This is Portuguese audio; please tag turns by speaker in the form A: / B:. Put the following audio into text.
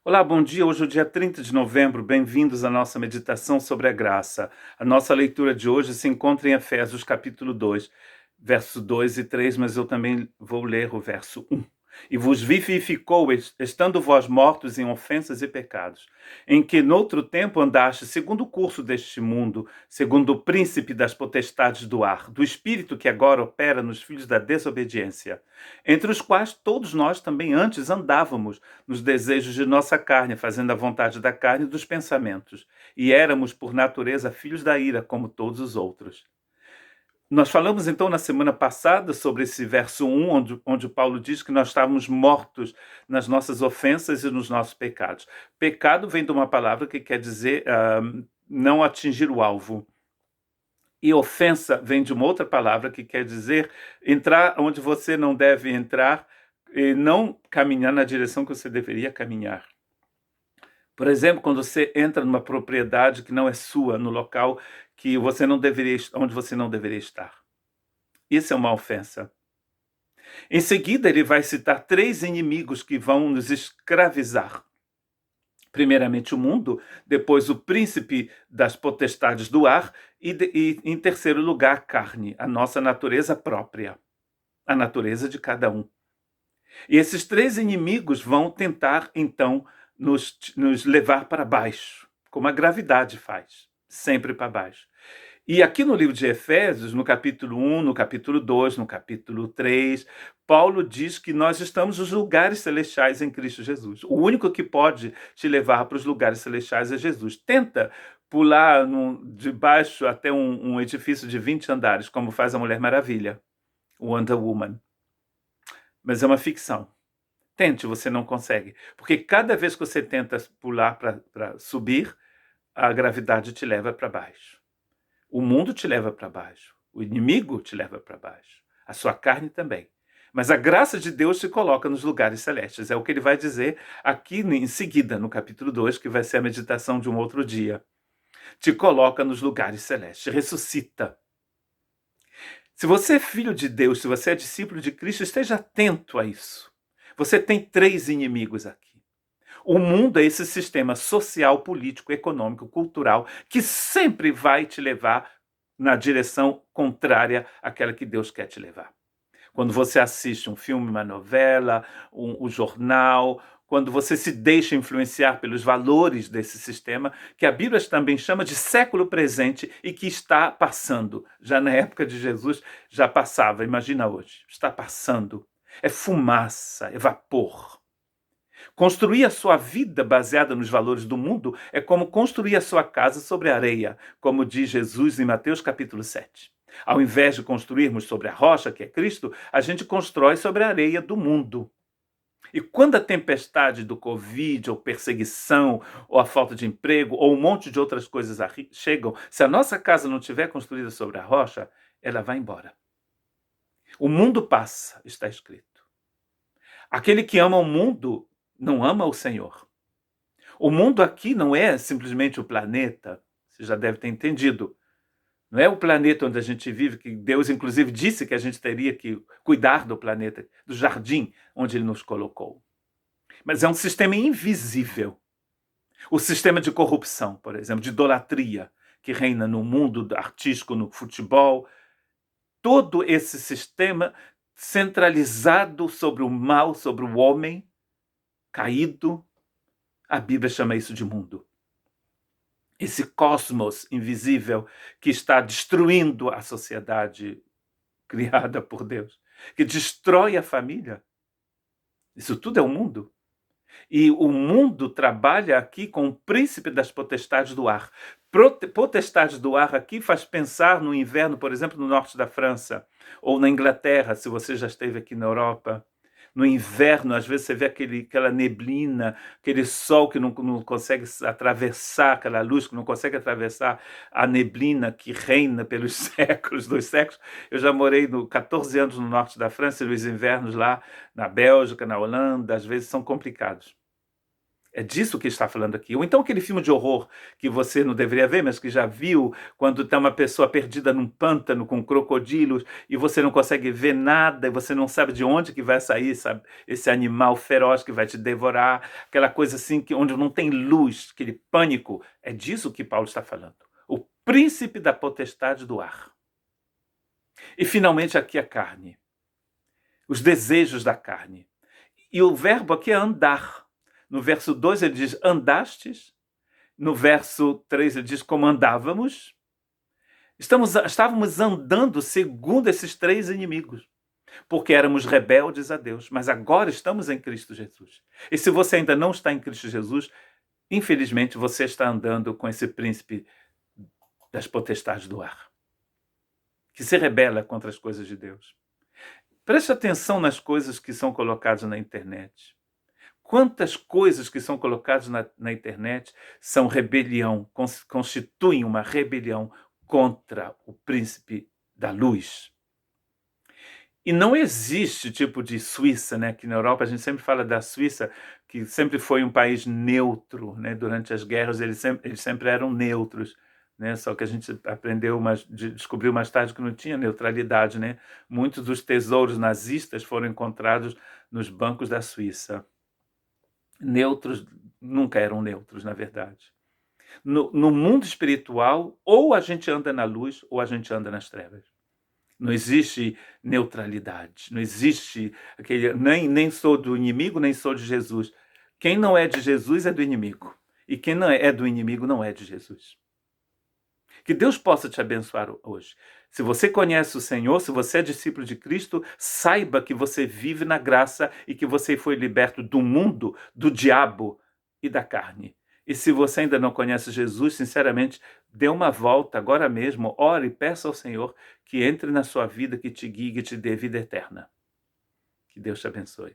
A: Olá, bom dia. Hoje é o dia 30 de novembro. Bem-vindos à nossa meditação sobre a graça. A nossa leitura de hoje se encontra em Efésios capítulo 2, versos 2 e 3, mas eu também vou ler o verso 1. E vos vivificou, estando vós mortos em ofensas e pecados, em que noutro tempo andaste segundo o curso deste mundo, segundo o príncipe das potestades do ar, do espírito que agora opera nos filhos da desobediência, entre os quais todos nós também antes andávamos nos desejos de nossa carne, fazendo a vontade da carne e dos pensamentos, e éramos por natureza filhos da ira, como todos os outros. Nós falamos então na semana passada sobre esse verso 1, onde Paulo diz que nós estávamos mortos nas nossas ofensas e nos nossos pecados. Pecado vem de uma palavra que quer dizer não atingir o alvo. E ofensa vem de uma outra palavra que quer dizer entrar onde você não deve entrar e não caminhar na direção que você deveria caminhar. Por exemplo, quando você entra numa propriedade que não é sua, no local que você não deveria, onde você não deveria estar. Isso é uma ofensa. Em seguida, ele vai citar três inimigos que vão nos escravizar. Primeiramente o mundo, depois o príncipe das potestades do ar e em terceiro lugar, a carne, a nossa natureza própria, a natureza de cada um. E esses três inimigos vão tentar, então, nos levar para baixo, como a gravidade faz, sempre para baixo. E aqui no livro de Efésios, no capítulo 1, no capítulo 2, no capítulo 3, Paulo diz que nós estamos nos lugares celestiais em Cristo Jesus. O único que pode te levar para os lugares celestiais é Jesus. Tenta pular de baixo até um edifício de 20 andares, como faz a Mulher Maravilha, o Wonder Woman. Mas é uma ficção. Tente, você não consegue. Porque cada vez que você tenta pular para subir, a gravidade te leva para baixo. O mundo te leva para baixo. O inimigo te leva para baixo. A sua carne também. Mas a graça de Deus te coloca nos lugares celestes. É o que ele vai dizer aqui em seguida, no capítulo 2, que vai ser a meditação de um outro dia. Te coloca nos lugares celestes. Ressuscita. Se você é filho de Deus, se você é discípulo de Cristo, esteja atento a isso. Você tem três inimigos aqui. O mundo é esse sistema social, político, econômico, cultural, que sempre vai te levar na direção contrária àquela que Deus quer te levar. Quando você assiste um filme, uma novela, um jornal, quando você se deixa influenciar pelos valores desse sistema, que a Bíblia também chama de século presente e que está passando. Já na época de Jesus já passava, imagina hoje. Está passando. É fumaça, é vapor. Construir a sua vida baseada nos valores do mundo é como construir a sua casa sobre a areia, como diz Jesus em Mateus capítulo 7. Ao invés de construirmos sobre a rocha, que é Cristo, a gente constrói sobre a areia do mundo. E quando a tempestade do Covid, ou perseguição, ou a falta de emprego, ou um monte de outras coisas chegam, se a nossa casa não estiver construída sobre a rocha, ela vai embora. O mundo passa, está escrito. Aquele que ama o mundo não ama o Senhor. O mundo aqui não é simplesmente o planeta, você já deve ter entendido. Não é o planeta onde a gente vive, que Deus inclusive disse que a gente teria que cuidar do planeta, do jardim onde Ele nos colocou. Mas é um sistema invisível. O sistema de corrupção, por exemplo, de idolatria, que reina no mundo artístico, no futebol. Todo esse sistema centralizado sobre o mal, sobre o homem caído, a Bíblia chama isso de mundo. Esse cosmos invisível que está destruindo a sociedade criada por Deus, que destrói a família. Isso tudo é o mundo. E o mundo trabalha aqui com o príncipe das potestades do ar. Potestades do ar aqui faz pensar no inverno, por exemplo, no norte da França, ou na Inglaterra, se você já esteve aqui na Europa. No inverno, às vezes você vê aquela neblina, aquele sol que não consegue atravessar, aquela luz que não consegue atravessar a neblina que reina pelos séculos dos séculos. Eu já morei 14 anos no norte da França, e os invernos lá na Bélgica, na Holanda, às vezes são complicados. É disso que está falando aqui. Ou então aquele filme de horror que você não deveria ver, mas que já viu, quando está uma pessoa perdida num pântano com crocodilos e você não consegue ver nada e você não sabe de onde que vai sair, sabe? Esse animal feroz que vai te devorar, aquela coisa assim que onde não tem luz, aquele pânico. É disso que Paulo está falando. O príncipe da potestade do ar. E finalmente aqui a carne. Os desejos da carne. E o verbo aqui é andar. No verso 2 ele diz andastes. No verso 3 ele diz como andávamos. Estávamos andando segundo esses três inimigos. Porque éramos rebeldes a Deus. Mas agora estamos em Cristo Jesus. E se você ainda não está em Cristo Jesus, infelizmente você está andando com esse príncipe das potestades do ar. Que se rebela contra as coisas de Deus. Preste atenção nas coisas que são colocadas na internet. Quantas coisas que são colocadas na internet são rebelião, constituem uma rebelião contra o príncipe da luz. E não existe tipo de Suíça, né? Aqui na Europa a gente sempre fala da Suíça, que sempre foi um país neutro, né? Durante as guerras eles sempre eram neutros, né? Só que a gente descobriu mais tarde que não tinha neutralidade, né? Muitos dos tesouros nazistas foram encontrados nos bancos da Suíça. Neutros nunca eram neutros, na verdade. No mundo espiritual, ou a gente anda na luz ou a gente anda nas trevas. Não existe neutralidade, não existe aquele nem sou do inimigo, nem sou de Jesus. Quem não é de Jesus é do inimigo. E quem não é do inimigo não é de Jesus. Que Deus possa te abençoar hoje. Se você conhece o Senhor, se você é discípulo de Cristo, saiba que você vive na graça e que você foi liberto do mundo, do diabo e da carne. E se você ainda não conhece Jesus, sinceramente, dê uma volta agora mesmo, ore e peça ao Senhor que entre na sua vida, que te guie, que te dê vida eterna. Que Deus te abençoe.